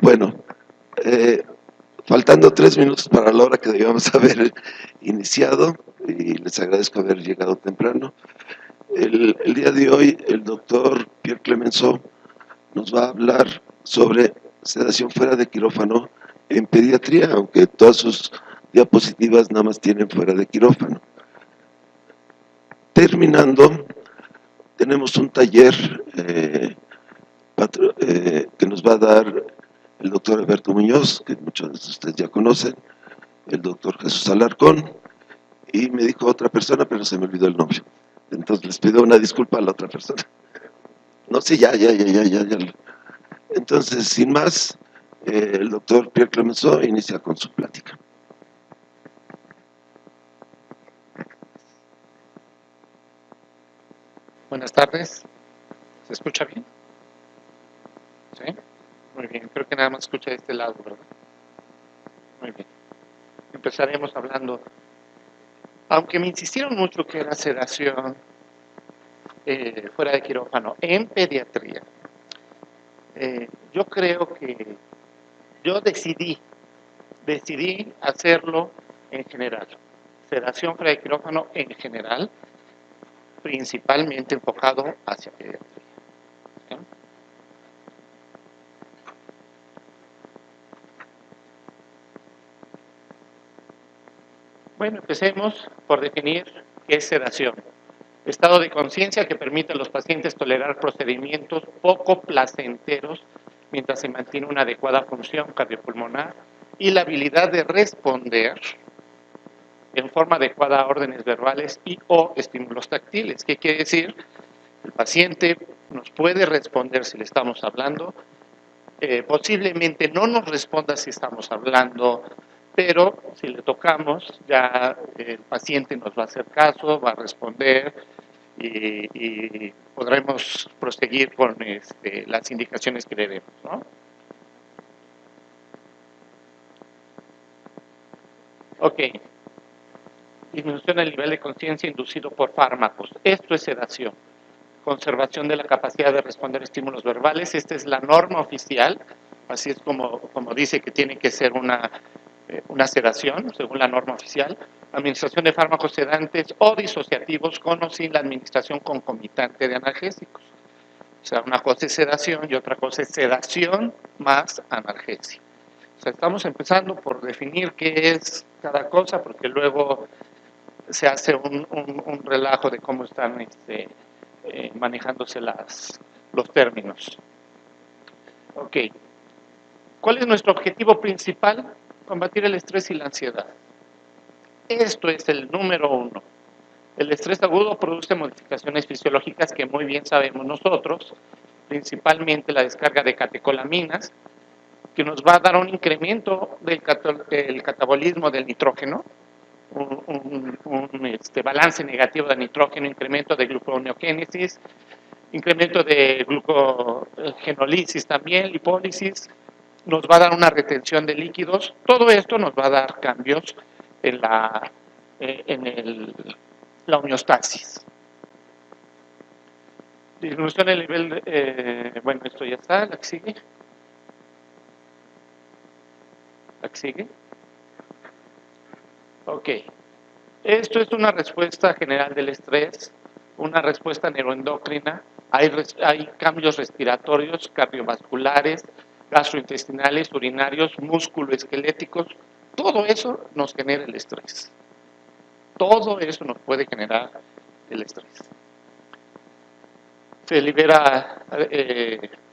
Bueno, eh, faltando 3 minutos para la hora que debíamos haber iniciado, y les agradezco haber llegado temprano. El día de hoy, el doctor Pierre Clemenceau nos va a hablar sobre sedación fuera de quirófano en pediatría, aunque todas sus diapositivas nada más tienen fuera de quirófano. Terminando, tenemos un taller que nos va a dar el doctor Alberto Muñoz, que muchos de ustedes ya conocen, el doctor Jesús Alarcón, y me dijo otra persona, pero se me olvidó el nombre. Entonces les pido una disculpa a la otra persona. No, sí, ya. Entonces, sin más, el doctor Pierre Clemenceau inicia con su plática. Buenas tardes. ¿Se escucha bien? ¿Sí? Muy bien. Creo que nada más escucha de este lado, ¿verdad? Muy bien. Empezaremos hablando, aunque me insistieron mucho que era sedación fuera de quirófano en pediatría. Yo creo que yo decidí hacerlo en general. Sedación fuera de quirófano en general, principalmente enfocado hacia pediatría. ¿Sí? Bueno, empecemos por definir qué es sedación. Estado de conciencia que permite a los pacientes tolerar procedimientos poco placenteros mientras se mantiene una adecuada función cardiopulmonar y la habilidad de responder en forma adecuada a órdenes verbales y o estímulos táctiles. ¿Qué quiere decir? El paciente nos puede responder si le estamos hablando, posiblemente no nos responda si estamos hablando, pero si le tocamos, ya el paciente nos va a hacer caso, va a responder y podremos proseguir con las indicaciones que le demos, ¿no? Ok. Disminución del nivel de conciencia inducido por fármacos. Esto es sedación. Conservación de la capacidad de responder estímulos verbales. Esta es la norma oficial. Así es como dice que tiene que ser una sedación, según la norma oficial. Administración de fármacos sedantes o disociativos con o sin la administración concomitante de analgésicos. O sea, una cosa es sedación y otra cosa es sedación más analgesia. O sea, estamos empezando por definir qué es cada cosa, porque luego se hace un relajo de cómo están manejándose los términos. Ok. ¿Cuál es nuestro objetivo principal? Combatir el estrés y la ansiedad. Esto es el número 1. El estrés agudo produce modificaciones fisiológicas que muy bien sabemos nosotros, principalmente la descarga de catecolaminas, que nos va a dar un incremento del catabolismo del nitrógeno, un balance negativo de nitrógeno, incremento de gluconeogénesis, incremento de glucogenólisis también, lipólisis, nos va a dar una retención de líquidos. Todo esto nos va a dar cambios en la homeostasis. Disminución del nivel bueno, esto ya está, la que sigue. ¿La que sigue? Ok. Esto es una respuesta general del estrés, una respuesta neuroendocrina. Hay cambios respiratorios, cardiovasculares, gastrointestinales, urinarios, musculoesqueléticos. Todo eso nos genera el estrés. Todo eso nos puede generar el estrés. Se libera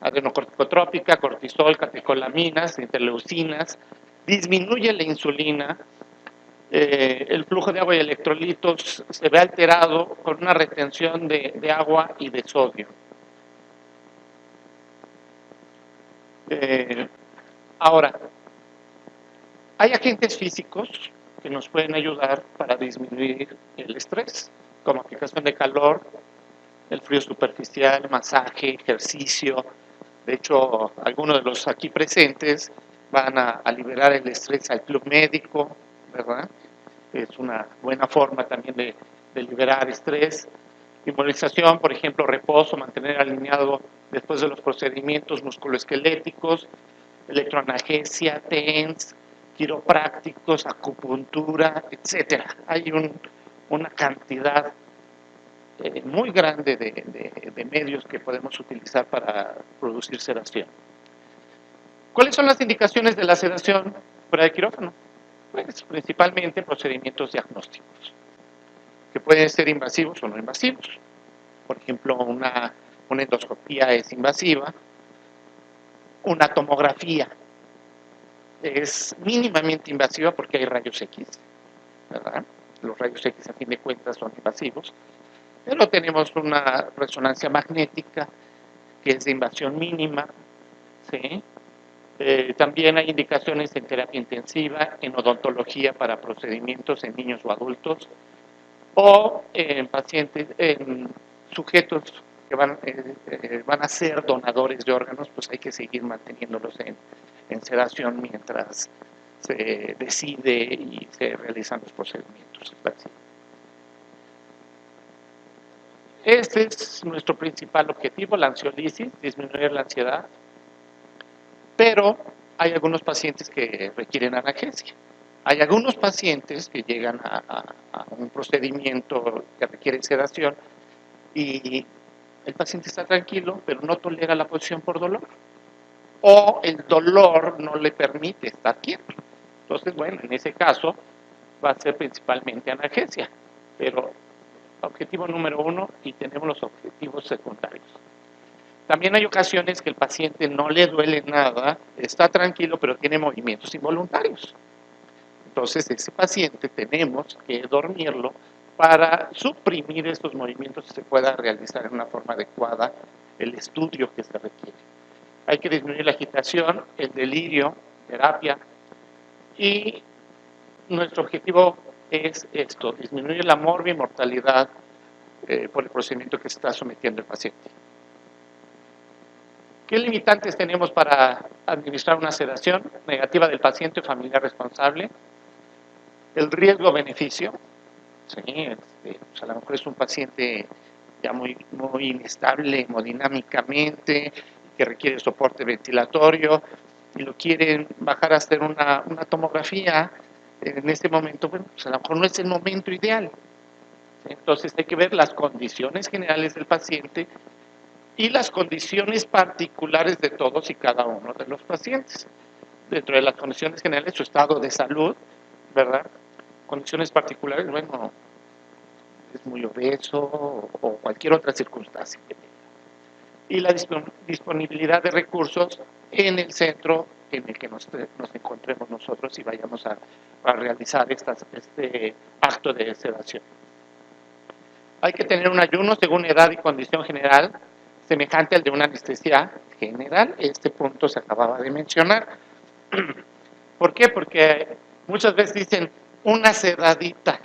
adrenocorticotrópica, cortisol, catecolaminas, interleucinas, disminuye la insulina, el flujo de agua y electrolitos se ve alterado con una retención de agua y de sodio. Ahora, hay agentes físicos que nos pueden ayudar para disminuir el estrés, como aplicación de calor, el frío superficial, masaje, ejercicio. De hecho, algunos de los aquí presentes van a liberar el estrés al club médico, ¿verdad? Es una buena forma también de liberar estrés. Inmovilización, por ejemplo, reposo, mantener alineado después de los procedimientos musculoesqueléticos. electroanalgesia, TENS, quiroprácticos, acupuntura, etcétera. Hay una cantidad muy grande de medios que podemos utilizar para producir sedación. ¿Cuáles son las indicaciones de la sedación fuera de quirófano? Pues principalmente procedimientos diagnósticos, que pueden ser invasivos o no invasivos. Por ejemplo, una endoscopía es invasiva, una tomografía es mínimamente invasiva porque hay rayos X, ¿verdad? Los rayos X a fin de cuentas son invasivos, pero tenemos una resonancia magnética que es de invasión mínima, ¿sí? También hay indicaciones en terapia intensiva, en odontología para procedimientos en niños o adultos, o en pacientes, en sujetos que van a ser donadores de órganos, pues hay que seguir manteniéndolos en sedación mientras se decide y se realizan los procedimientos. Este es nuestro principal objetivo, la ansiolisis, disminuir la ansiedad, pero hay algunos pacientes que requieren analgesia. Hay algunos pacientes que llegan a un procedimiento que requiere sedación y el paciente está tranquilo, pero no tolera la posición por dolor. O el dolor no le permite estar quieto. Entonces, bueno, en ese caso va a ser principalmente analgesia. Pero objetivo número 1 y tenemos los objetivos secundarios. También hay ocasiones que el paciente no le duele nada, está tranquilo, pero tiene movimientos involuntarios. Entonces, ese paciente tenemos que dormirlo para suprimir estos movimientos y se pueda realizar en una forma adecuada el estudio que se requiere. Hay que disminuir la agitación, el delirio, terapia, y nuestro objetivo es esto, disminuir la mortalidad por el procedimiento que se está sometiendo el paciente. ¿Qué limitantes tenemos para administrar una sedación negativa del paciente o familiar responsable? El riesgo-beneficio. Sí, pues a lo mejor es un paciente ya muy inestable hemodinámicamente, que requiere soporte ventilatorio y lo quieren bajar a hacer una tomografía. En este momento, bueno, pues a lo mejor no es el momento ideal. Entonces hay que ver las condiciones generales del paciente y las condiciones particulares de todos y cada uno de los pacientes. Dentro de las condiciones generales, su estado de salud, ¿verdad? Condiciones particulares, bueno, es muy obeso o cualquier otra circunstancia que tenga. Y la disponibilidad de recursos en el centro en el que nos encontremos nosotros y vayamos a realizar este acto de sedación. Hay que tener un ayuno según edad y condición general, semejante al de una anestesia general. Este punto se acababa de mencionar. ¿Por qué? Porque muchas veces dicen una sedadita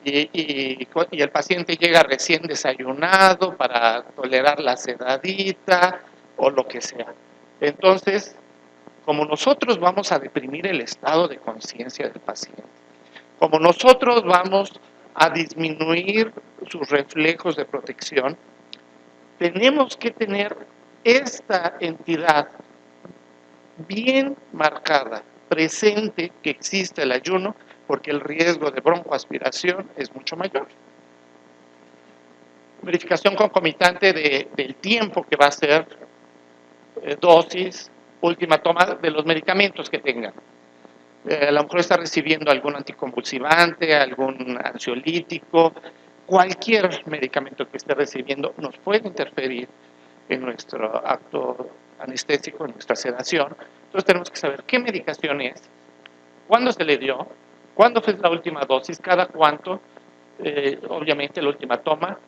y el paciente llega recién desayunado para tolerar la sedadita o lo que sea. Entonces, como nosotros vamos a deprimir el estado de conciencia del paciente, como nosotros vamos a disminuir sus reflejos de protección, tenemos que tener esta entidad bien marcada, presente que existe el ayuno, porque el riesgo de broncoaspiración es mucho mayor. Verificación concomitante del tiempo que va a ser dosis, última toma de los medicamentos que tengan. A lo mejor está recibiendo algún anticonvulsivante, algún ansiolítico, cualquier medicamento que esté recibiendo nos puede interferir en nuestro acto anestésico, en nuestra sedación. Entonces tenemos que saber qué medicación es, cuándo se le dio, cuándo fue la última dosis, cada cuánto, obviamente la última toma.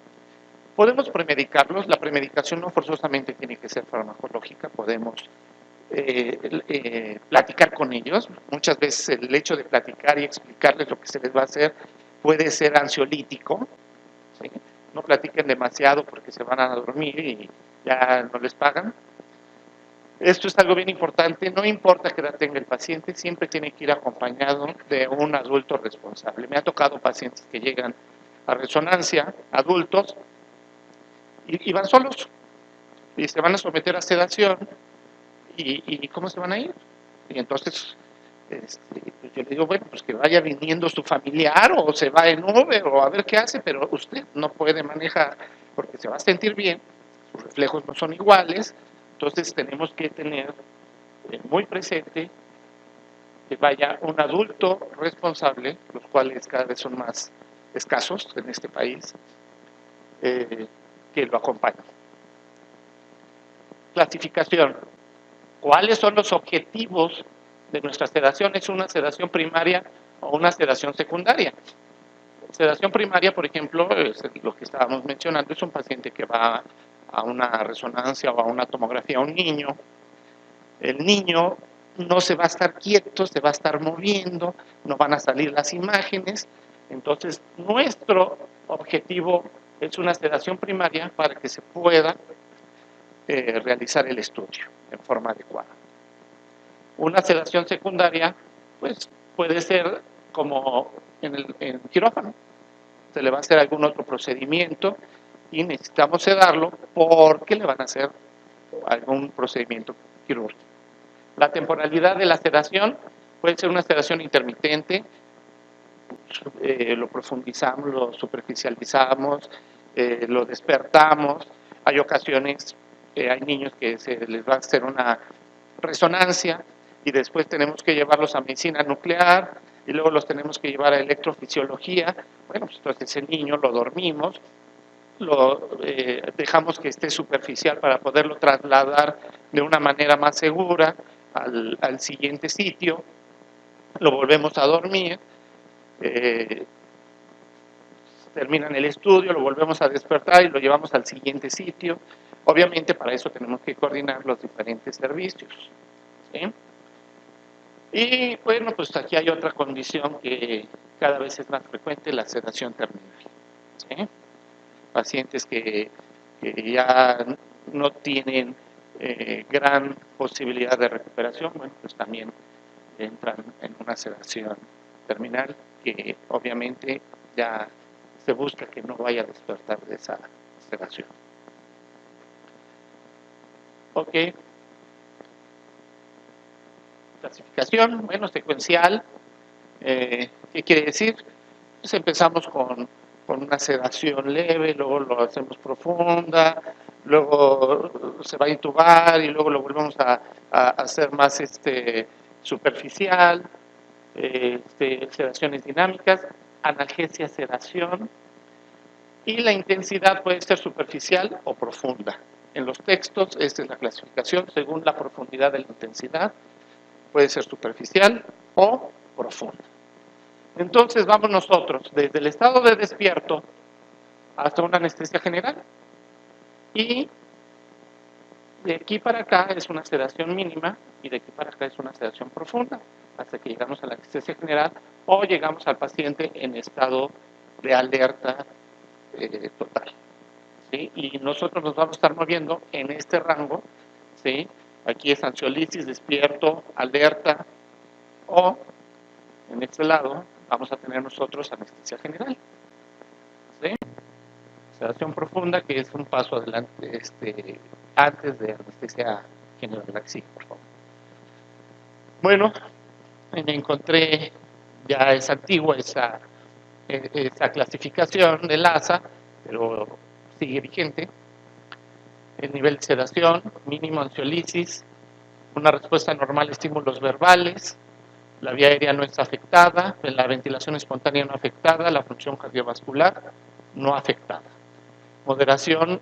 Podemos premedicarlos, la premedicación no forzosamente tiene que ser farmacológica, podemos platicar con ellos. Muchas veces el hecho de platicar y explicarles lo que se les va a hacer puede ser ansiolítico, ¿sí? No platiquen demasiado porque se van a dormir y ya no les pagan. Esto es algo bien importante, no importa qué edad tenga el paciente, siempre tiene que ir acompañado de un adulto responsable. Me ha tocado pacientes que llegan a resonancia, adultos, y van solos, y se van a someter a sedación, ¿Y cómo se van a ir? Y entonces pues yo le digo, bueno, pues que vaya viniendo su familiar o se va en Uber o a ver qué hace, pero usted no puede manejar porque se va a sentir bien, sus reflejos no son iguales, entonces tenemos que tener muy presente que vaya un adulto responsable, los cuales cada vez son más escasos en este país, que lo acompañe. Clasificación. ¿Cuáles son los objetivos de nuestra sedación? ¿Es una sedación primaria o una sedación secundaria? Sedación primaria, por ejemplo, es lo que estábamos mencionando, es un paciente que va a una resonancia o a una tomografía a un niño. El niño no se va a estar quieto, se va a estar moviendo, no van a salir las imágenes. Entonces, nuestro objetivo es una sedación primaria para que se pueda realizar el estudio en forma adecuada. Una sedación secundaria, pues puede ser como en el quirófano. Se le va a hacer algún otro procedimiento y necesitamos sedarlo porque le van a hacer algún procedimiento quirúrgico. La temporalidad de la sedación puede ser una sedación intermitente, lo profundizamos, lo superficializamos, lo despertamos. Hay ocasiones, hay niños que se les va a hacer una resonancia y después tenemos que llevarlos a medicina nuclear y luego los tenemos que llevar a electrofisiología. Bueno, pues entonces ese niño lo dormimos, lo dejamos que esté superficial para poderlo trasladar de una manera más segura al siguiente sitio, lo volvemos a dormir, terminan el estudio, lo volvemos a despertar y lo llevamos al siguiente sitio. Obviamente para eso tenemos que coordinar los diferentes servicios, ¿sí? Y bueno, pues aquí hay otra condición que cada vez es más frecuente, la sedación terminal, ¿sí? Pacientes que ya no tienen gran posibilidad de recuperación, bueno, pues también entran en una sedación terminal que obviamente ya se busca que no vaya a despertar de esa sedación. Ok. Clasificación, bueno, secuencial. ¿Qué quiere decir? Pues empezamos con una sedación leve, luego lo hacemos profunda, luego se va a intubar y luego lo volvemos a hacer más superficial, sedaciones dinámicas, analgesia, sedación, y la intensidad puede ser superficial o profunda. En los textos, esta es la clasificación según la profundidad de la intensidad, puede ser superficial o profunda. Entonces vamos nosotros desde el estado de despierto hasta una anestesia general y de aquí para acá es una sedación mínima y de aquí para acá es una sedación profunda hasta que llegamos a la anestesia general o llegamos al paciente en estado de alerta total, ¿sí? Y nosotros nos vamos a estar moviendo en este rango, ¿sí? Aquí es ansiolisis, despierto, alerta o en este lado vamos a tener nosotros anestesia general, ¿sí? Sedación profunda, que es un paso adelante antes de anestesia general. Sí, por favor. Bueno, me encontré, ya es antigua esa clasificación del ASA, pero sigue vigente. El nivel de sedación, mínimo ansiolisis, una respuesta normal a estímulos verbales, la vía aérea no está afectada, la ventilación espontánea no afectada, la función cardiovascular no afectada. Moderación,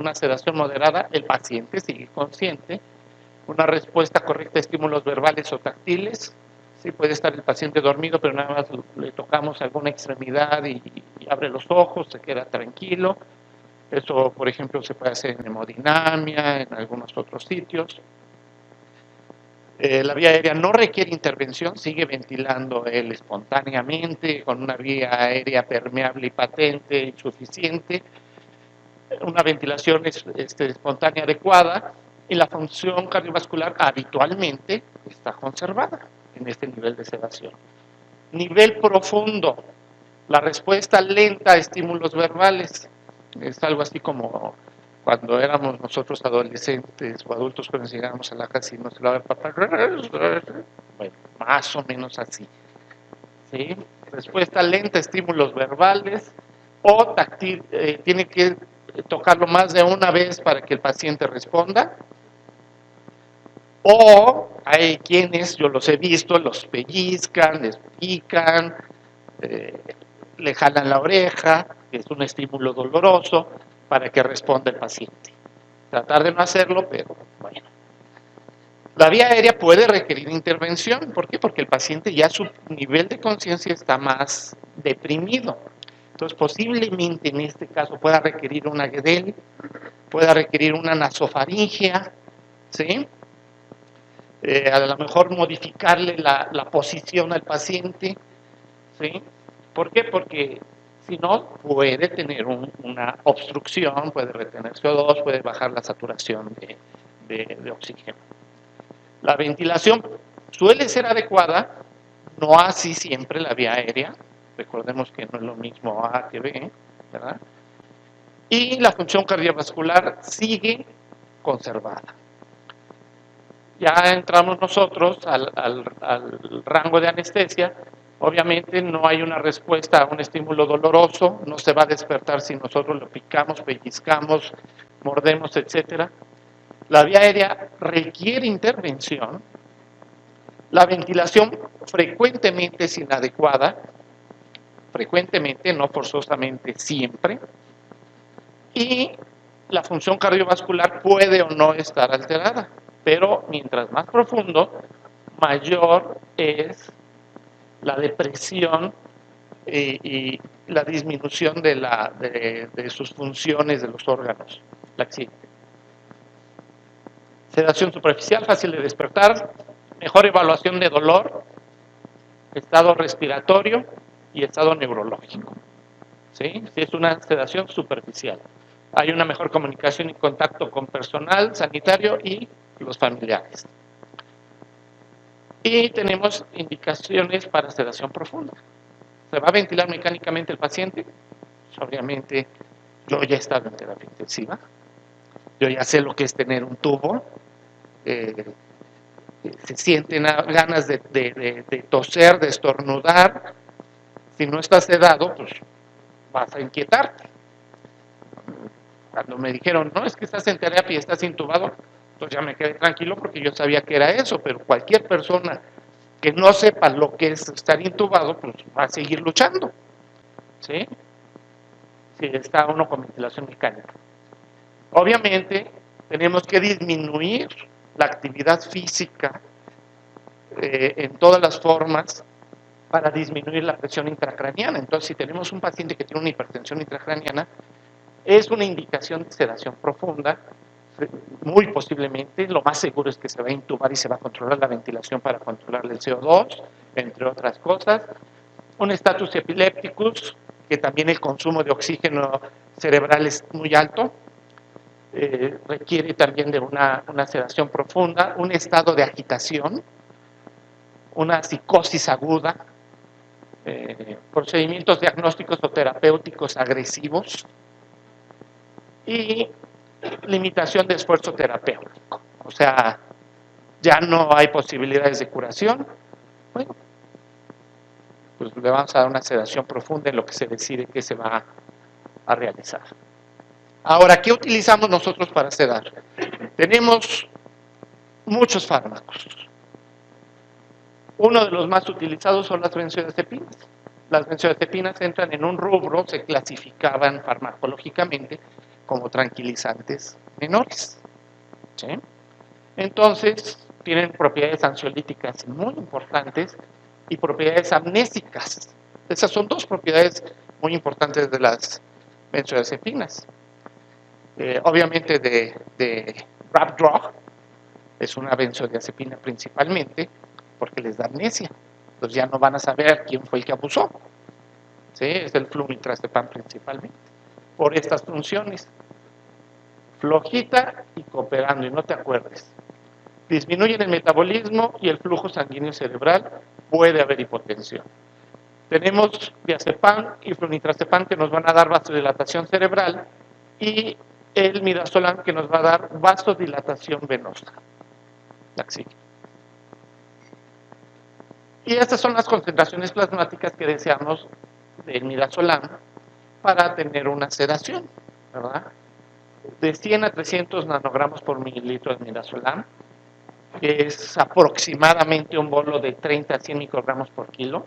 una sedación moderada, el paciente sigue consciente, una respuesta correcta a estímulos verbales o táctiles, sí puede estar el paciente dormido, pero nada más le tocamos alguna extremidad y abre los ojos, se queda tranquilo. Eso, por ejemplo, se puede hacer en hemodinamia, en algunos otros sitios. La vía aérea no requiere intervención, sigue ventilando él espontáneamente, con una vía aérea permeable y patente y suficiente, una ventilación espontánea adecuada, y la función cardiovascular habitualmente está conservada en este nivel de sedación. Nivel profundo, la respuesta lenta a estímulos verbales, es algo así como cuando éramos nosotros adolescentes o adultos cuando llegábamos a la casa y nos hablaba el papá, bueno, más o menos así, ¿sí? Respuesta lenta, estímulos verbales o táctil, tiene que tocarlo más de una vez para que el paciente responda, o hay quienes, yo los he visto, los pellizcan, les pican, le jalan la oreja, que es un estímulo doloroso, para que responda el paciente. Tratar de no hacerlo, pero bueno. La vía aérea puede requerir intervención. ¿Por qué? Porque el paciente ya su nivel de conciencia está más deprimido. Entonces, posiblemente en este caso pueda requerir una GEDEL, pueda requerir una nasofaringia, ¿sí? A lo mejor modificarle la posición al paciente, ¿sí? ¿Por qué? Porque si no, puede tener una obstrucción, puede retener CO2, puede bajar la saturación de oxígeno. La ventilación suele ser adecuada, no así siempre la vía aérea, recordemos que no es lo mismo A que B, ¿verdad? Y la función cardiovascular sigue conservada. Ya entramos nosotros al rango de anestesia. Obviamente no hay una respuesta a un estímulo doloroso, no se va a despertar si nosotros lo picamos, pellizcamos, mordemos, etc. La vía aérea requiere intervención. La ventilación frecuentemente es inadecuada, frecuentemente, no forzosamente siempre. Y la función cardiovascular puede o no estar alterada, pero mientras más profundo, mayor es la depresión y la disminución de sus funciones de los órganos, la accidente. Sedación superficial, fácil de despertar, mejor evaluación de dolor, estado respiratorio y estado neurológico. ¿Sí? Es una sedación superficial. Hay una mejor comunicación y contacto con personal sanitario y los familiares. Y tenemos indicaciones para sedación profunda. ¿Se va a ventilar mecánicamente el paciente? Obviamente, yo ya he estado en terapia intensiva. Yo ya sé lo que es tener un tubo. Se sienten ganas de toser, de estornudar. Si no estás sedado, pues vas a inquietarte. Cuando me dijeron, no, es que estás en terapia y estás intubado, pues ya me quedé tranquilo porque yo sabía que era eso, pero cualquier persona que no sepa lo que es estar intubado, pues va a seguir luchando, ¿sí? Si está uno con ventilación mecánica. Obviamente, tenemos que disminuir la actividad física en todas las formas para disminuir la presión intracraniana. Entonces, si tenemos un paciente que tiene una hipertensión intracraniana, es una indicación de sedación profunda, muy posiblemente, lo más seguro es que se va a intubar y se va a controlar la ventilación para controlar el CO2, entre otras cosas. Un status epilépticus, que también el consumo de oxígeno cerebral es muy alto, requiere también de una sedación profunda, un estado de agitación, una psicosis aguda, procedimientos diagnósticos o terapéuticos agresivos y limitación de esfuerzo terapéutico. O sea, ya no hay posibilidades de curación. Bueno, pues le vamos a dar una sedación profunda en lo que se decide que se va a realizar. Ahora, ¿qué utilizamos nosotros para sedar? Tenemos muchos fármacos. Uno de los más utilizados son las benzodiazepinas. Las benzodiazepinas entran en un rubro, se clasificaban farmacológicamente como tranquilizantes menores. ¿Sí? Entonces, tienen propiedades ansiolíticas muy importantes y propiedades amnésicas. Esas son dos propiedades muy importantes de las benzodiazepinas. Obviamente de Rap-Drug, es una benzodiazepina principalmente, porque les da amnesia. Entonces ya no van a saber quién fue el que abusó. ¿Sí? Es el flunitrazepam principalmente, por estas funciones. Flojita y cooperando, y no te acuerdes. Disminuyen el metabolismo y el flujo sanguíneo cerebral, puede haber hipotensión. Tenemos diazepam y flunitrazepam que nos van a dar vasodilatación cerebral y el midazolam, que nos va a dar vasodilatación venosa. Y estas son las concentraciones plasmáticas que deseamos del midazolam para tener una sedación, ¿verdad? De 100 a 300 nanogramos por mililitro de midazolam, que es aproximadamente un bolo de 30 a 100 microgramos por kilo.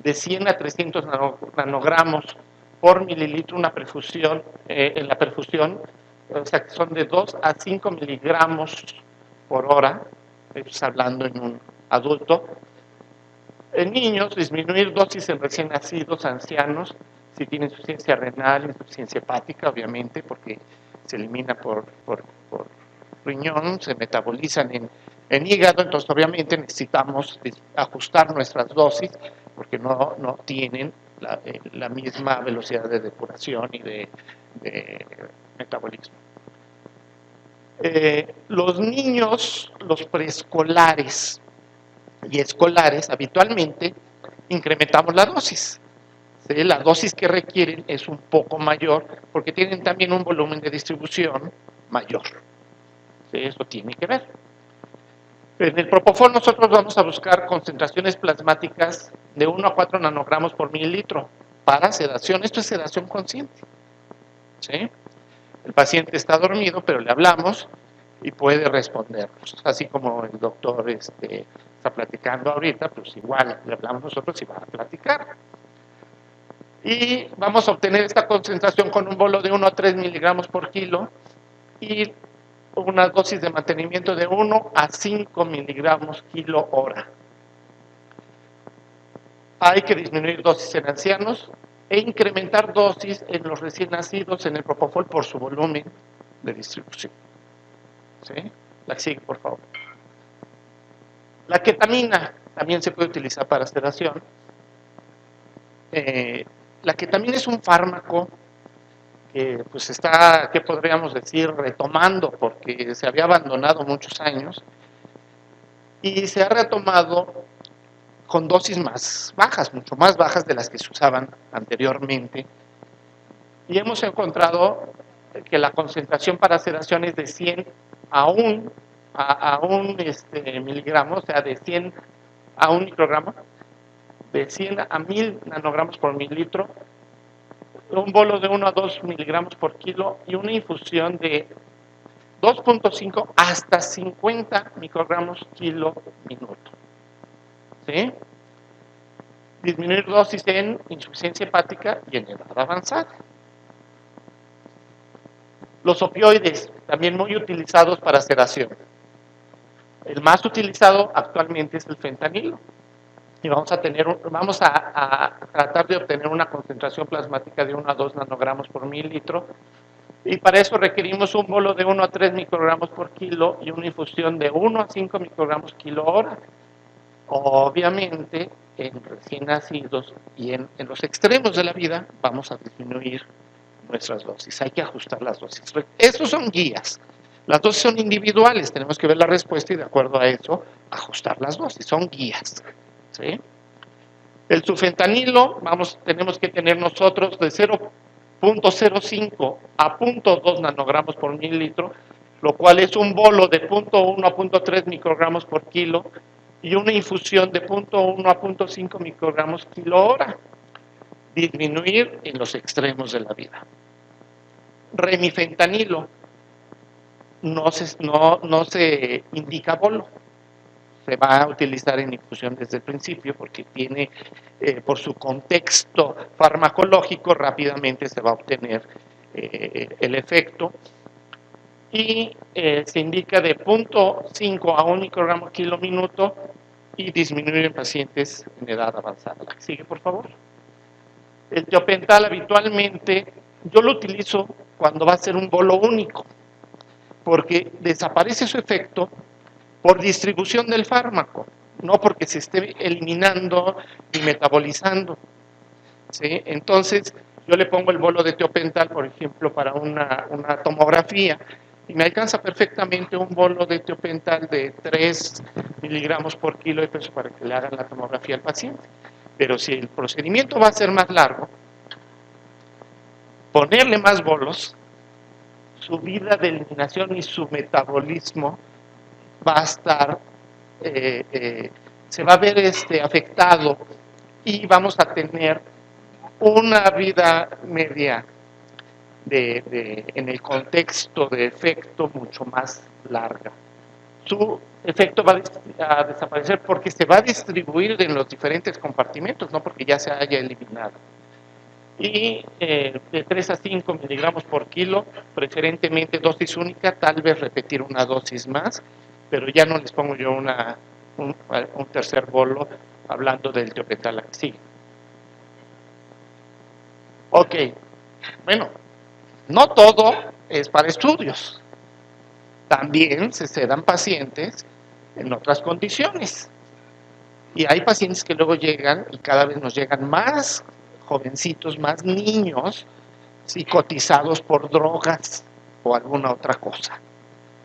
De 100 a 300 nanogramos por mililitro una perfusión, en la perfusión, o sea que son de 2 a 5 miligramos por hora, hablando en un adulto. En niños, disminuir dosis en recién nacidos, ancianos, si tienen insuficiencia renal, insuficiencia hepática, obviamente, porque se elimina por riñón, se metabolizan en hígado, entonces obviamente necesitamos ajustar nuestras dosis porque no tienen la misma velocidad de depuración y de metabolismo. Los niños, los preescolares y escolares, habitualmente incrementamos la dosis. ¿Sí? La dosis que requieren es un poco mayor porque tienen también un volumen de distribución mayor. ¿Sí? Eso tiene que ver. En el propofol nosotros vamos a buscar concentraciones plasmáticas de 1 a 4 nanogramos por mililitro para sedación. Esto es sedación consciente. ¿Sí? El paciente está dormido, pero le hablamos y puede respondernos. Así como el doctor está platicando ahorita, pues igual le hablamos nosotros y va a platicar. Y vamos a obtener esta concentración con un bolo de 1 a 3 miligramos por kilo y una dosis de mantenimiento de 1 a 5 miligramos kilo hora. Hay que disminuir dosis en ancianos e incrementar dosis en los recién nacidos en el propofol por su volumen de distribución. ¿Sí? La sigue, por favor. La ketamina también se puede utilizar para sedación. La ketamina es un fármaco que pues está, ¿qué podríamos decir?, retomando, porque se había abandonado muchos años y se ha retomado con dosis más bajas, mucho más bajas de las que se usaban anteriormente, y hemos encontrado que la concentración para sedación es de 100 a 1 miligramo, o sea, de 100 a 1 microgramo, de 100 a 1000 nanogramos por mililitro, un bolo de 1 a 2 miligramos por kilo y una infusión de 2.5 hasta 50 microgramos kilo minuto. ¿Sí? Disminuir dosis en insuficiencia hepática y en edad avanzada. Los opioides, también muy utilizados para sedación. El más utilizado actualmente es el fentanilo. Y vamos a tratar de obtener una concentración plasmática de 1 a 2 nanogramos por mililitro. Y para eso requerimos un bolo de 1 a 3 microgramos por kilo y una infusión de 1 a 5 microgramos kilo hora. Obviamente, en recién nacidos y en los extremos de la vida, vamos a disminuir nuestras dosis. Hay que ajustar las dosis. Estos son guías. Las dosis son individuales, tenemos que ver la respuesta y de acuerdo a eso, ajustar las dosis. Son guías. ¿Sí? El sulfentanilo, tenemos que tener nosotros de 0.05 a 0.2 nanogramos por mililitro, lo cual es un bolo de 0.1 a 0.3 microgramos por kilo y una infusión de 0.1 a 0.5 microgramos kilo hora. Disminuir en los extremos de la vida. Remifentanilo, no se indica bolo. Se va a utilizar en infusión desde el principio porque tiene, por su contexto farmacológico, rápidamente se va a obtener el efecto. Y se indica de 0.5 a 1 microgramo kilo minuto y disminuir en pacientes en edad avanzada. Sigue, por favor. El tiopental habitualmente, yo lo utilizo cuando va a ser un bolo único, porque desaparece su efecto por distribución del fármaco, no porque se esté eliminando y metabolizando. ¿Sí? Entonces, yo le pongo el bolo de tiopental, por ejemplo, para una tomografía, y me alcanza perfectamente un bolo de tiopental de 3 miligramos por kilo de peso para que le hagan la tomografía al paciente. Pero si el procedimiento va a ser más largo, ponerle más bolos su vida de eliminación y su metabolismo va a estar, se va a ver afectado y vamos a tener una vida media en el contexto de efecto mucho más larga. Su efecto va a desaparecer porque se va a distribuir en los diferentes compartimentos, no porque ya se haya eliminado. Y de 3 a 5 miligramos por kilo, preferentemente dosis única, tal vez repetir una dosis más, pero ya no les pongo yo un tercer bolo hablando del tiopentalaxil. Ok, bueno, no todo es para estudios. También se dan pacientes en otras condiciones. Y hay pacientes que luego llegan, y cada vez nos llegan más jovencitos, más niños, psicotizados por drogas o alguna otra cosa.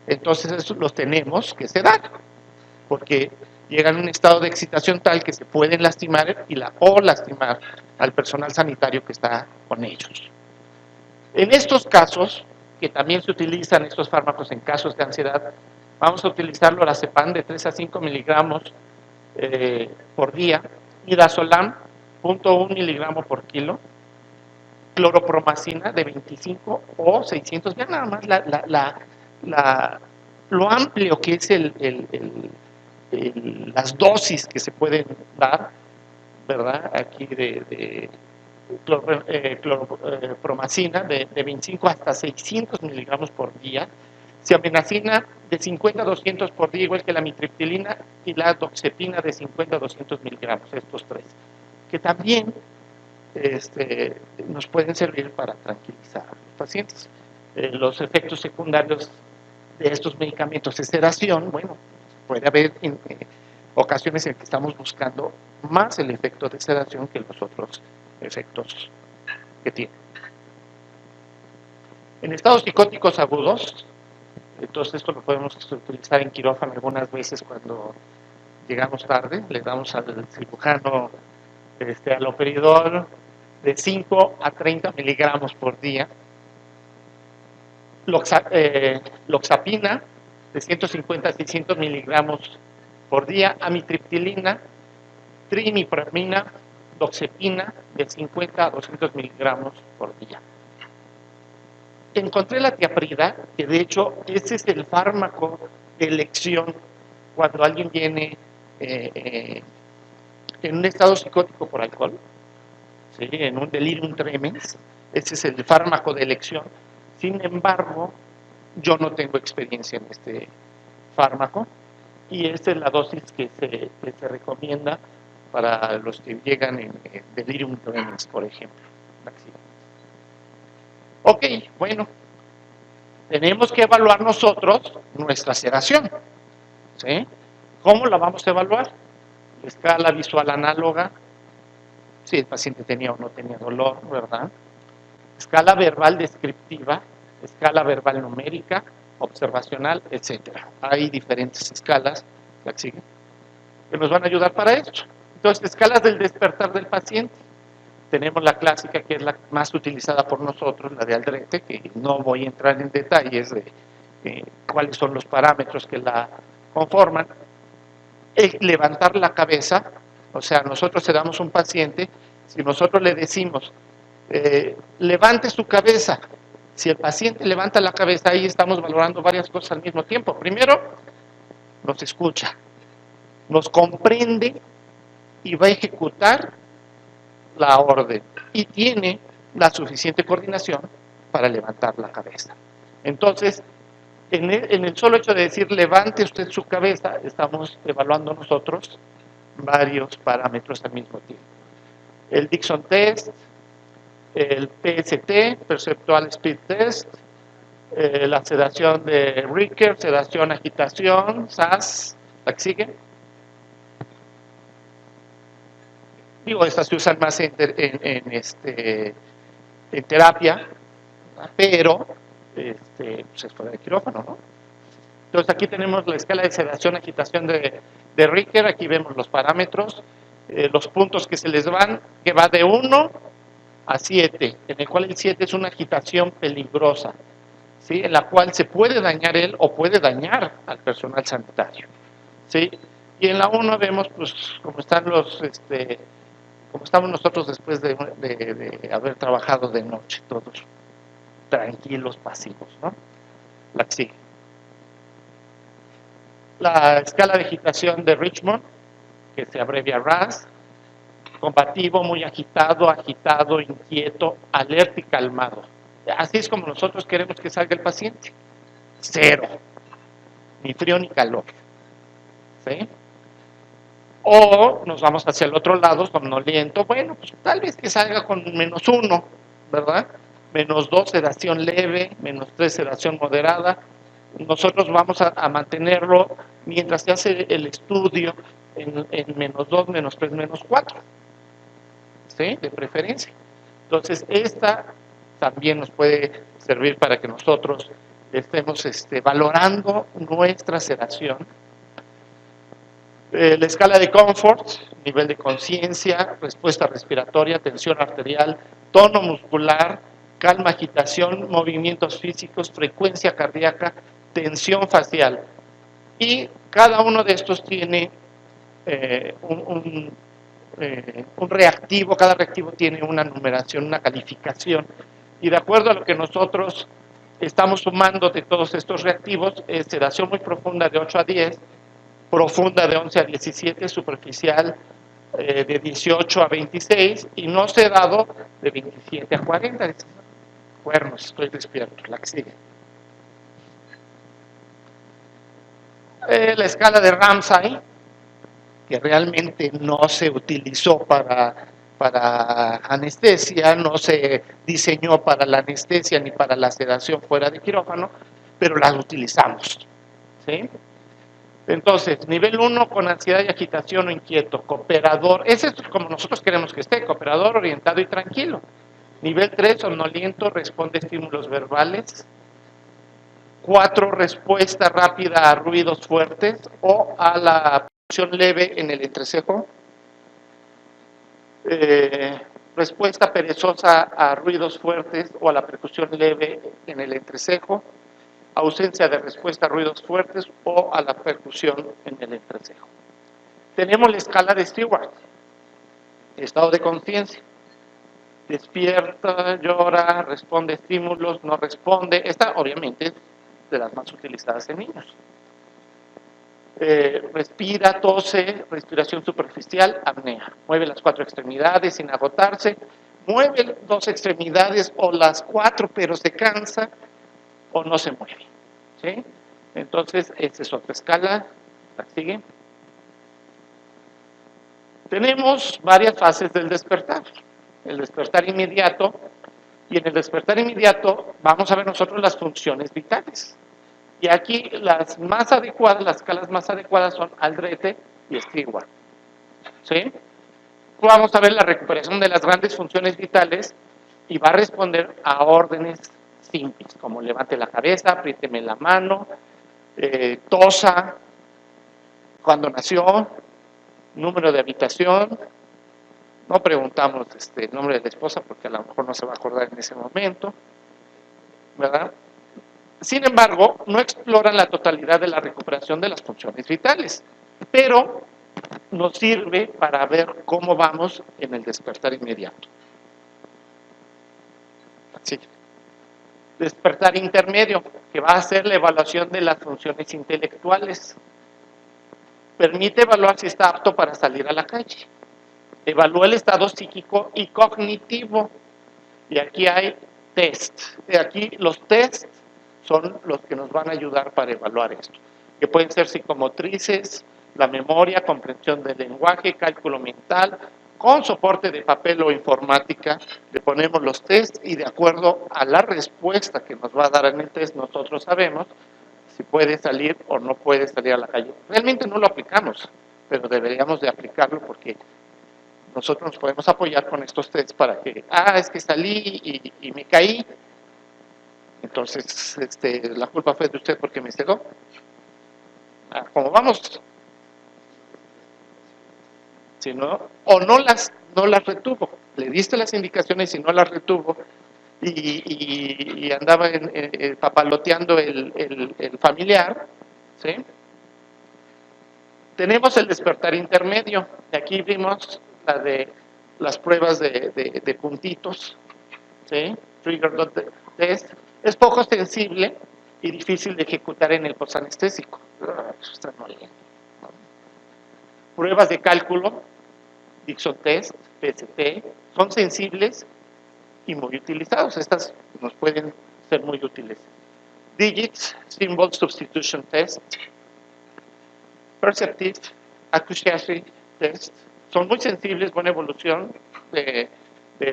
Entonces esos los tenemos que sedar, porque llegan a un estado de excitación tal que se pueden lastimar o lastimar al personal sanitario que está con ellos. En estos casos, que también se utilizan estos fármacos en casos de ansiedad, vamos a utilizar lorazepam de 3 a 5 miligramos por día, midazolam 0.1 miligramo por kilo, cloropromacina de 25 o 600, vean nada más lo amplio que es las dosis que se pueden dar, ¿verdad? Aquí de cloropromacina de 25 hasta 600 miligramos por día, ciamenacina de 50 a 200 por día, igual que la mitriptilina, y la doxepina de 50 a 200 miligramos, estos tres, que también nos pueden servir para tranquilizar a los pacientes. Los efectos secundarios de estos medicamentos de sedación, bueno, puede haber ocasiones en que estamos buscando más el efecto de sedación que los otros efectos que tiene. En estados psicóticos agudos, entonces esto lo podemos utilizar en quirófano algunas veces cuando llegamos tarde, le damos al cirujano haloperidol de 5 a 30 miligramos por día, loxapina de 150 a 600 miligramos por día, amitriptilina, trimipramina, doxepina de 50 a 200 miligramos por día. Encontré la tiaprida, que de hecho ese es el fármaco de elección cuando alguien viene en un estado psicótico por alcohol, ¿sí? En un delirium tremens, ese es el fármaco de elección. Sin embargo, yo no tengo experiencia en este fármaco y esta es la dosis que se recomienda para los que llegan en delirium tremens, por ejemplo. Ok, bueno, tenemos que evaluar nosotros nuestra sedación, ¿sí? ¿Cómo la vamos a evaluar? Escala visual análoga, si el paciente tenía o no tenía dolor, ¿verdad? Escala verbal descriptiva, escala verbal numérica, observacional, etcétera. Hay diferentes escalas que nos van a ayudar para esto. Entonces, escalas del despertar del paciente. Tenemos la clásica, que es la más utilizada por nosotros, la de Aldrete, que no voy a entrar en detalles de cuáles son los parámetros que la conforman. El levantar la cabeza, o sea, nosotros sedamos un paciente, si nosotros le decimos, levante su cabeza, si el paciente levanta la cabeza, ahí estamos valorando varias cosas al mismo tiempo. Primero, nos escucha, nos comprende y va a ejecutar la orden y tiene la suficiente coordinación para levantar la cabeza. Entonces, en el solo hecho de decir levante usted su cabeza, estamos evaluando nosotros varios parámetros al mismo tiempo. El Dixon Test, el PST, Perceptual Speed Test, la sedación de Ricker, sedación, agitación, SAS, ¿la que sigue? Digo, estas se usan más en terapia, pero pues es fuera de quirófano, ¿no? Entonces aquí tenemos la escala de sedación, agitación de Ricker, aquí vemos los parámetros, los puntos que se les van, que va de 1 a 7, en el cual el 7 es una agitación peligrosa. ¿sí? En la cual se puede dañar él o puede dañar al personal sanitario, ¿sí? Y en la 1 vemos, pues, cómo están como estamos nosotros después de haber trabajado de noche, todos tranquilos, pasivos, ¿no? La que sigue. La escala de agitación de Richmond, que se abrevia RAS, combativo, muy agitado, inquieto, alerta y calmado. Así es como nosotros queremos que salga el paciente. 0, ni frío ni calor. ¿Sí? O nos vamos hacia el otro lado, somnoliento. Bueno, pues tal vez que salga con -1, ¿verdad? -2, sedación leve, -3, sedación moderada. Nosotros vamos a mantenerlo mientras se hace el estudio en -2, -3, -4. ¿Sí? De preferencia. Entonces, esta también nos puede servir para que nosotros estemos valorando nuestra sedación. La escala de Comfort, nivel de conciencia, respuesta respiratoria, tensión arterial, tono muscular, calma, agitación, movimientos físicos, frecuencia cardíaca, tensión facial. Y cada uno de estos tiene un reactivo, cada reactivo tiene una numeración, una calificación, y de acuerdo a lo que nosotros estamos sumando de todos estos reactivos, es sedación muy profunda de 8 a 10, profunda de 11 a 17, superficial de 18 a 26 y no sedado de 27 a 40. Cuernos, estoy despierto, la que sigue. La escala de Ramsay, que realmente no se utilizó para anestesia, no se diseñó para la anestesia ni para la sedación fuera de quirófano, pero la utilizamos, ¿sí? Entonces, nivel 1 con ansiedad y agitación o inquieto, cooperador, ese es como nosotros queremos que esté, cooperador, orientado y tranquilo. Nivel 3, somnoliento, responde a estímulos verbales. 4, respuesta rápida a ruidos fuertes o a la percusión leve en el entrecejo. Respuesta perezosa a ruidos fuertes o a la percusión leve en el entrecejo. Ausencia de respuesta a ruidos fuertes o a la percusión en el entrecejo. Tenemos la escala de Stewart, estado de conciencia. Despierta, llora, responde a estímulos, no responde. Esta obviamente es de las más utilizadas en niños. Respira, tose, respiración superficial, apnea. Mueve las 4 extremidades sin agotarse. Mueve 2 extremidades o las 4, pero se cansa o no se mueve. ¿Sí? Entonces, esta es otra escala. La que sigue. Tenemos varias fases del despertar. El despertar inmediato, y en el despertar inmediato vamos a ver nosotros las funciones vitales. Y aquí las más adecuadas, las escalas más adecuadas son Aldrete y Stewart. ¿Sí? Vamos a ver la recuperación de las grandes funciones vitales y va a responder a órdenes simples, como levante la cabeza, apriéteme la mano, tosa, cuándo nació, número de habitación. No preguntamos el nombre de la esposa porque a lo mejor no se va a acordar en ese momento, ¿verdad? Sin embargo, no exploran la totalidad de la recuperación de las funciones vitales, pero nos sirve para ver cómo vamos en el despertar inmediato. Así. Despertar intermedio, que va a ser la evaluación de las funciones intelectuales. Permite evaluar si está apto para salir a la calle. Evalúa el estado psíquico y cognitivo. Y aquí hay test. Aquí los test son los que nos van a ayudar para evaluar esto. Que pueden ser psicomotrices, la memoria, comprensión del lenguaje, cálculo mental, con soporte de papel o informática. Le ponemos los test y de acuerdo a la respuesta que nos va a dar en el test, nosotros sabemos si puede salir o no puede salir a la calle. Realmente no lo aplicamos, pero deberíamos de aplicarlo porque nosotros nos podemos apoyar con estos tests para que, es que salí y me caí, entonces la culpa fue de usted porque me cegó. Como vamos, si no, o no las retuvo, le diste las indicaciones y no las retuvo, y andaba papaloteando el familiar, ¿sí? Tenemos el despertar intermedio. Aquí vimos las pruebas de puntitos, ¿sí? Trigger dot test. Es poco sensible y difícil de ejecutar en el posanestésico. Está moliendo. Pruebas de cálculo, Dixon test, PST, son sensibles y muy utilizados. Estas nos pueden ser muy útiles. Digits, Symbol Substitution Test, Perceptive Accuracy Test, son muy sensibles, buena evolución de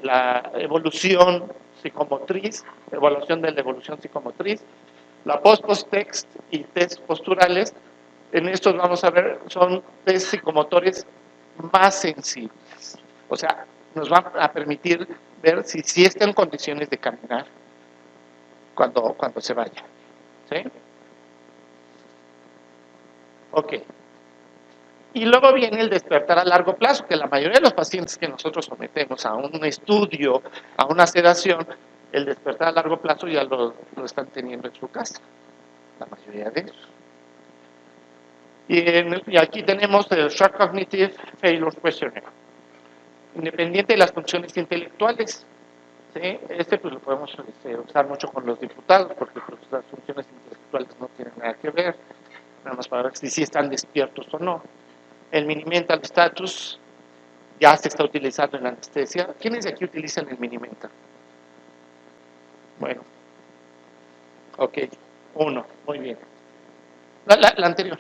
la evolución psicomotriz, evaluación de la evolución psicomotriz. La post-text y test posturales, en estos vamos a ver, son test psicomotores más sensibles. O sea, nos van a permitir ver si está en condiciones de caminar cuando se vaya. ¿Sí? Ok. Y luego viene el despertar a largo plazo, que la mayoría de los pacientes que nosotros sometemos a un estudio, a una sedación, el despertar a largo plazo ya lo están teniendo en su casa, la mayoría de ellos. Y aquí tenemos el Short Cognitive Failure Questionnaire, independiente de las funciones intelectuales. ¿Sí? Pues lo podemos usar mucho con los diputados, porque pues, las funciones intelectuales no tienen nada que ver, nada más para ver si están despiertos o no. El Mini-Mental Status ya se está utilizando en la anestesia. ¿Quiénes de aquí utilizan el Mini-Mental? Bueno, ok, uno, muy bien. La anterior.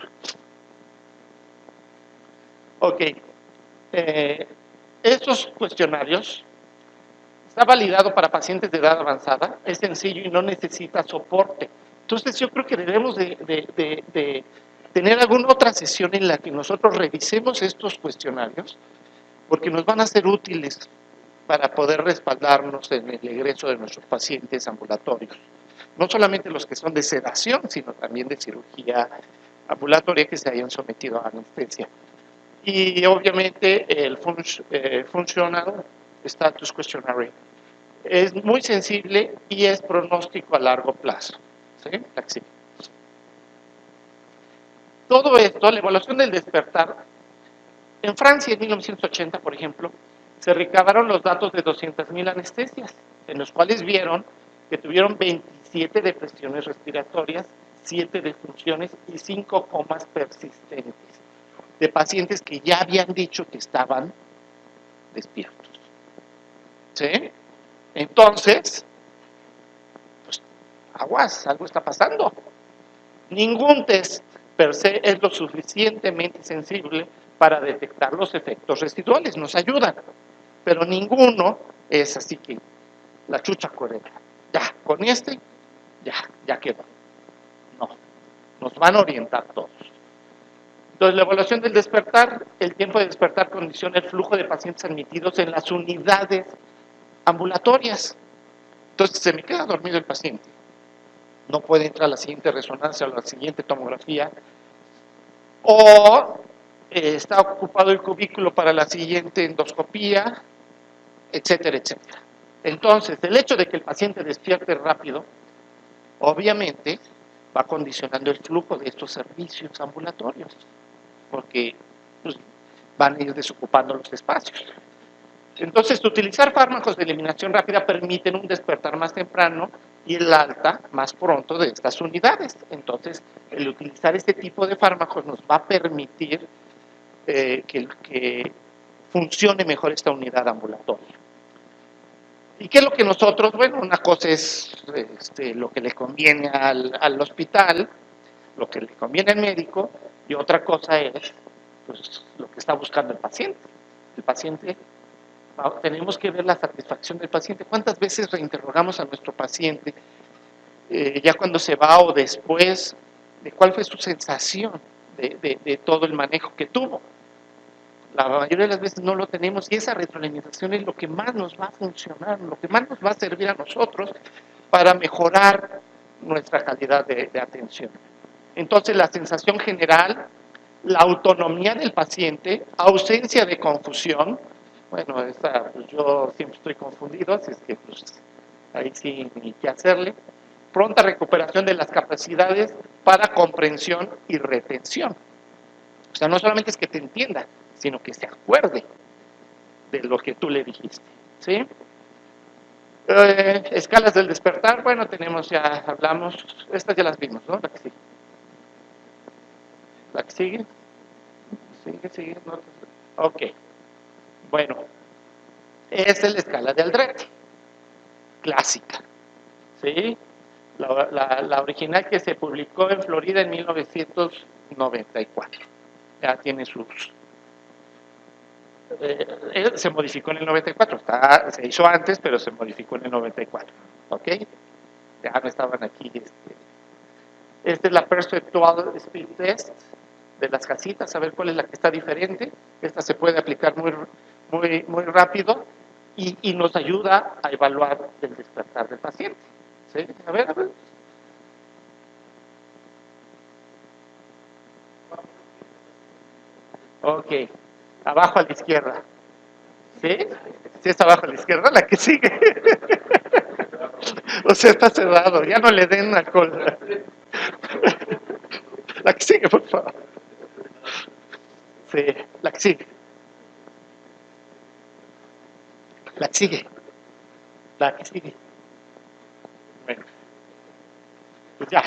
Ok, estos cuestionarios está validado para pacientes de edad avanzada, es sencillo y no necesita soporte. Entonces yo creo que debemos de tener alguna otra sesión en la que nosotros revisemos estos cuestionarios, porque nos van a ser útiles para poder respaldarnos en el egreso de nuestros pacientes ambulatorios. No solamente los que son de sedación, sino también de cirugía ambulatoria que se hayan sometido a anestesia. Y obviamente el Functional Status Questionnaire es muy sensible y es pronóstico a largo plazo. ¿Sí? Todo esto, la evaluación del despertar, en Francia en 1980, por ejemplo, se recabaron los datos de 200,000 anestesias, en los cuales vieron que tuvieron 27 depresiones respiratorias, 7 defunciones y 5 comas persistentes de pacientes que ya habían dicho que estaban despiertos. ¿Sí? Entonces, pues, aguas, algo está pasando. Ningún test per se es lo suficientemente sensible para detectar los efectos residuales, nos ayudan, pero ninguno es así que la chucha correcta. Ya, con ya quedó. No, nos van a orientar todos. Entonces, la evaluación del despertar, el tiempo de despertar condiciona el flujo de pacientes admitidos en las unidades ambulatorias. Entonces, se me queda dormido el paciente. No puede entrar a la siguiente resonancia o a la siguiente tomografía. O está ocupado el cubículo para la siguiente endoscopía, etcétera, etcétera. Entonces, el hecho de que el paciente despierte rápido, obviamente, va condicionando el flujo de estos servicios ambulatorios, porque pues, van a ir desocupando los espacios. Entonces, utilizar fármacos de eliminación rápida permiten un despertar más temprano y el alta más pronto de estas unidades. Entonces, el utilizar este tipo de fármacos nos va a permitir que funcione mejor esta unidad ambulatoria. ¿Y qué es lo que nosotros? Bueno, una cosa es lo que le conviene al hospital, lo que le conviene al médico, y otra cosa es pues, lo que está buscando el paciente. El paciente, tenemos que ver la satisfacción del paciente. ¿Cuántas veces reinterrogamos a nuestro paciente ya cuando se va o después de cuál fue su sensación de todo el manejo que tuvo? La mayoría de las veces no lo tenemos y esa retroalimentación es lo que más nos va a funcionar, lo que más nos va a servir a nosotros para mejorar nuestra calidad de atención. Entonces, la sensación general, la autonomía del paciente, ausencia de confusión. Bueno, pues yo siempre estoy confundido, así es que pues, ahí sí ni qué hacerle. Pronta recuperación de las capacidades para comprensión y retención. O sea, no solamente es que te entienda, sino que se acuerde de lo que tú le dijiste, ¿sí? Escalas del despertar, bueno, tenemos ya, hablamos, estas ya las vimos, ¿no? La que sigue. La que sigue. Sigue, no. Ok, bueno, esta es la escala de Aldrete, clásica, ¿sí? La original que se publicó en Florida en 1994. Ya tiene sus... se modificó en el 94, se hizo antes, pero se modificó en el 94, ¿ok? Ya no estaban aquí. Esta es la Perceptual Speed Test de las casitas, a ver cuál es la que está diferente. Esta se puede aplicar muy rápido y nos ayuda a evaluar el despertar del paciente. ¿Sí? A ver. Ok, abajo a la izquierda. ¿Sí? Sí está abajo a la izquierda, la que sigue. O sea, está cerrado, ya no le den alcohol. La que sigue, por favor. Sí, la que sigue. La que sigue. La que sigue. Bueno, pues ya.